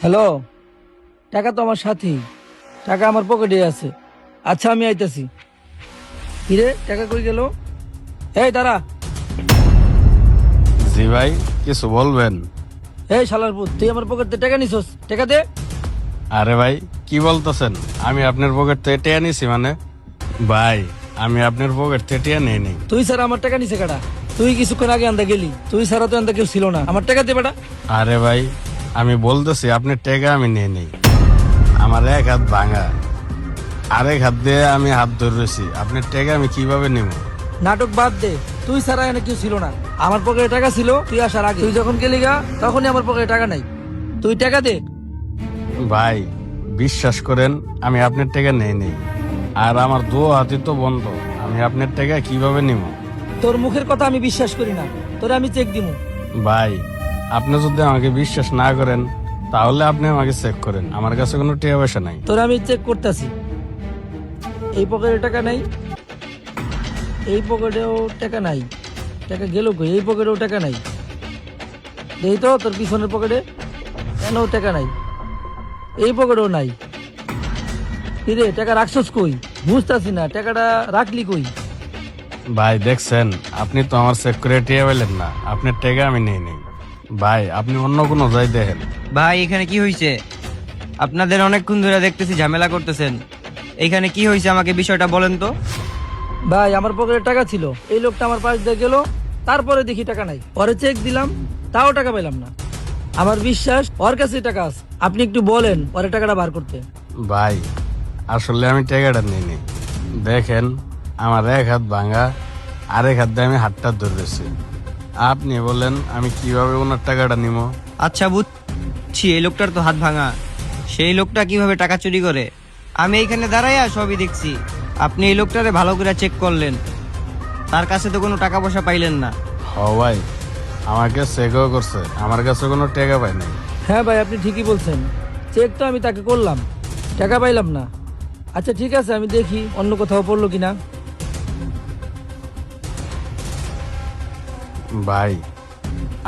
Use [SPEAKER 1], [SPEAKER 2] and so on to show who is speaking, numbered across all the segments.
[SPEAKER 1] Hello, টাকা তো আমার সাথেই, টাকা আমার পকেটে আছে। আচ্ছা আমি আইতাছি। কিরে টাকা কই গেল? এই দাঁড়া।
[SPEAKER 2] জি ভাই, কিছু বলবেন?
[SPEAKER 1] এই শালার পুত, তুই আমার পকেট থেকে টাকা নিছস, টাকা দে।
[SPEAKER 2] আরে ভাই, কি বলতেছেন? আমি আপনার পকেট থেকে টিয়া নিছি মানে? ভাই, আমি আপনার পকেট থেকে টিয়া নেই নি।
[SPEAKER 1] তুই স্যার আমার টাকা নিছে কাটা? তুই কিছুক্ষণ আগে আন্দা গেলি, তুই ছাড়া তো আন্দা কেউ ছিল না। আমার টাকা দে বেটা।
[SPEAKER 2] আরে ভাই, আমি বলতেছি আপনার টাকা আমি নেই নেই। আমার এক হাত ভাঙা, আরেক হাত দিয়ে আমি হাত ধরেছি। আপনার টাকা আমি কিভাবে নিব?
[SPEAKER 1] নাটক বাদ দে, তুই ছাড়া এনে কেউ ছিল না। আমার পকেটে টাকা ছিল তুই আসার আগে। তুই যখন গেলি গা তখনই আমার পকেটে টাকা নাই। তুই টাকা দে।
[SPEAKER 2] ভাই, বিশ্বাস করেন আমি আপনার টাকা নেই নেই। আর আমার দু হাতই তো বন্ধ, আমি আপনার টাকা কিভাবে নিব?
[SPEAKER 1] তোর মুখের কথা আমি বিশ্বাস করি না, তোরে আমি চেক দিমু।
[SPEAKER 2] ভাই, আপনি যদি আমাকে বিশ্বাস না করেন তাহলে আপনি আমাকে চেক করেন, আমার কাছে কোনো টাকা পয়সা নাই।
[SPEAKER 1] তোরে আমি চেক করতেছি। এই পকেটে টাকা নাই, এই পকেটেও টাকা নাই। টাকা গেল কই? এই পকেটেও টাকা নাই। দেখি তো তোর পিছনের পকেটে, কেনও টাকা নাই। এই পকেটেও নাই। কিরে টাকা রাখছস কই? বুঝতাছি না, টাকাটা রাখলি কই?
[SPEAKER 2] ভাই দেখছেন, আপনি তো আমার চেক করে টাকা পেলেন না, আপনার টাকা আমি নেই নেই। ভাই, আপনি অন্য কোনো যাই দেখেন।
[SPEAKER 3] ভাই এখানে কি হয়েছে? আপনাদের অনেকক্ষণ ধরে দেখতেছি ঝামেলা করতেছেন। এখানে কি হয়েছে আমাকে বিষয়টা বলেন তো।
[SPEAKER 1] ভাই আমার পকেটে টাকা ছিল, এই লোকটা আমার পাশ দিয়ে গেল, তারপরে দেখি টাকা নাই। পরে চেক দিলাম, তাও টাকা পেলাম না। আমার বিশ্বাস ওর কাছে টাকা আছে। আপনি একটু বলেন পরে টাকাটা বার করতে।
[SPEAKER 2] ভাই, আসলে আমি টাকাটা নেই নেই। দেখেন, আমার এক হাত ভাঙা, আরেক হাত দিয়ে আমি হাতটা ধরেছি। আপনি বলেন আমি কিভাবে ওনার টাকাটা নিব?
[SPEAKER 3] আচ্ছা বুঝছি, এই লোকটার তো হাত ভাঙা। সেই লোকটা কিভাবে টাকা চুরি করে আমি এইখানে দাঁড়াইয়া সবই দেখছি। আপনি এই লোকটারে ভালো করে চেক করলেন, তার কাছে তো কোনো টাকা পয়সা পাইলেন না।
[SPEAKER 2] হ ভাই, আমাকে চেকও করছে, আমার কাছে কোনো টাকা পাই নাই।
[SPEAKER 1] হ্যাঁ ভাই আপনি ঠিকই বলছেন, চেক তো আমি তাকে করলাম, টাকা পাইলাম না। আচ্ছা ঠিক আছে, আমি দেখি অন্য কোথাও পড়লো কিনা।
[SPEAKER 2] ভাই,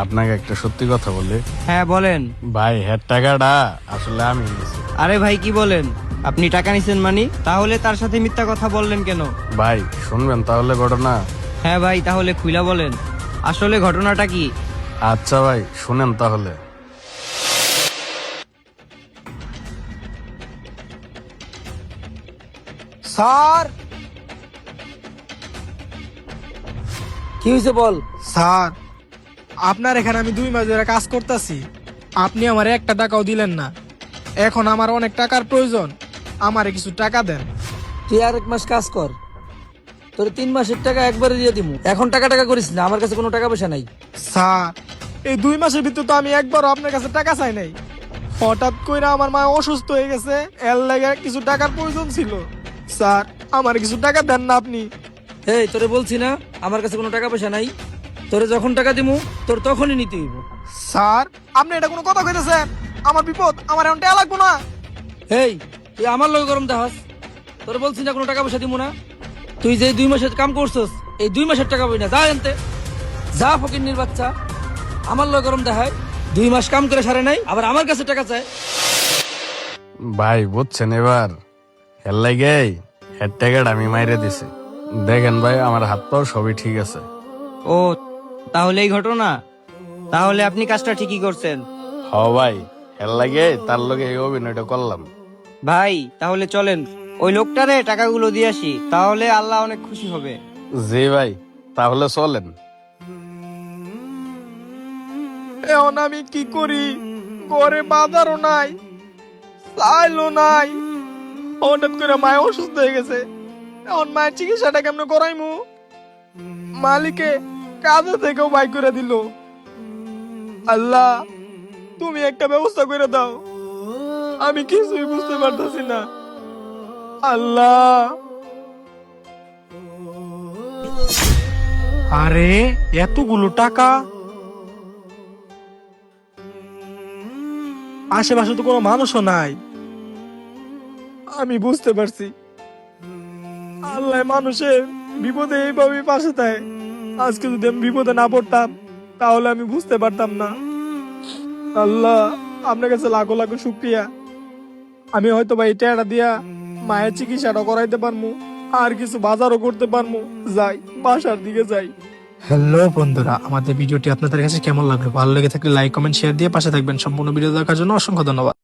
[SPEAKER 2] আপনাকে একটা সত্যি কথা বলি।
[SPEAKER 3] হ্যাঁ বলেন।
[SPEAKER 2] ভাই, হের টাকাটা আসলে আমি নিয়েছি।
[SPEAKER 3] আরে ভাই কি বলেন? আপনি টাকা নিছেন মানি? তাহলে তার সাথে মিথ্যা কথা বললেন কেন?
[SPEAKER 2] ভাই শুনবেন তাহলে ঘটনা?
[SPEAKER 3] হ্যাঁ ভাই, তাহলে খুইলা বলেন আসলে ঘটনাটা কি।
[SPEAKER 2] আচ্ছা ভাই, শুনেন তাহলে।
[SPEAKER 1] স্যার, কি হয়েছে বল।
[SPEAKER 4] স্যার, আপনার এখানে আমি 2 মাস ধরে কাজ করতেছি, আপনি আমার একটা টাকাও দিলেন না। এখন আমার অনেক টাকার প্রয়োজন, আমারে কিছু টাকা দেন।
[SPEAKER 1] তুই আর 1 মাস কাজ কর, তোর 3 মাসের টাকা একবারে দিয়ে দিমু। এখন টাকা টাকা করিস না, আমার কাছে কোনো টাকা পয়সা নাই।
[SPEAKER 4] স্যার, এই 2 মাসের ভিতর তো আমি একবারও আপনার কাছে টাকা চাই নাই। হঠাৎ করে আমার মা অসুস্থ হয়ে গেছে, এর লাগে কিছু টাকার প্রয়োজন ছিল। স্যার, আমার কিছু টাকা দেন না আপনি।
[SPEAKER 1] এই তোরে বলছি না আমার কাছে কোনো টাকা পয়সা নাই। তোরে যখন টাকা দিমু তোর তখনই নিতে হইব।
[SPEAKER 4] স্যার, আপনি এটা কোনো কথা কইতেছেন? আমার বিপদ, আমার এখন টাকা লাগবো না।
[SPEAKER 1] এই তুই আমার লগে গরম দেখাস? তোরে বলছি না কোনো টাকা পয়সা দিমু না। তুই যে 2 মাসের কাম করছস, এই 2 মাসের টাকা পাবি না। যা এনতে, যা ফকিন্নির বাচ্চা। আমার লগে গরম দেখায়, 2 মাস কাম করে সারে নাই, আবার আমার কাছে টাকা চায়।
[SPEAKER 2] ভাই বুঝছেন এবার, হের লাগে হের টাকাটা আমি মাইরে দিছি। দেখেন ভাই, আমার হাত পাও সবই ঠিক আছে।
[SPEAKER 3] ও তাহলে এই ঘটনা। তাহলে আপনি কাজটা ঠিকই করছেন।
[SPEAKER 2] হ ভাই, হের লাগে তার লগে এই অভিনয়টা করলাম।
[SPEAKER 3] ভাই তাহলে চলেন ওই লোকটারে টাকাগুলো দিয়ে আসি, তাহলে আল্লাহ অনেক খুশি হবে।
[SPEAKER 2] জি ভাই, তাহলে চলেন।
[SPEAKER 4] এখন আমি কি করি? ঘরে বাজারও নাই, চাইলো নাই। হঠাৎ করে মায় অসুস্থ হয়ে গেছে, এখন মায়ের চিকিৎসাটা কেমন করাইমু? মালিকে কাজে থেকেও বাই করে দিল। আল্লাহ, তুমি একটা ব্যবস্থা করে দাও, আমি কিছুই বুঝতে পারতেছি না। আল্লাহ। আরে এতগুলো টাকা, আশেপাশে তো কোনো মানুষও নাই। আমি বুঝতে পারছি আল্লাহ মানুষের বিপদে এইভাবে পাশে থাকে। আজকে যদি আমি বিপদে না পড়তাম তাহলে আমি বুঝতে পারতাম না। আল্লাহ, আপনার কাছে লাখো লাখো শুক্রিয়া। আমি হয়তো বা এই টাকাটা দিয়া মায়ের চিকিৎসাটা করাইতে পারবো, আর কিছু বাজারও করতে পারবো। যাই, বাসার দিকে যাই। হ্যালো বন্ধুরা, আমাদের ভিডিওটি আপনাদের কাছে কেমন লাগলো? ভালো লেগে থাকলে লাইক, কমেন্ট, শেয়ার দিয়ে পাশে থাকবেন। সম্পূর্ণ ভিডিও দেখার জন্য অসংখ্য ধন্যবাদ।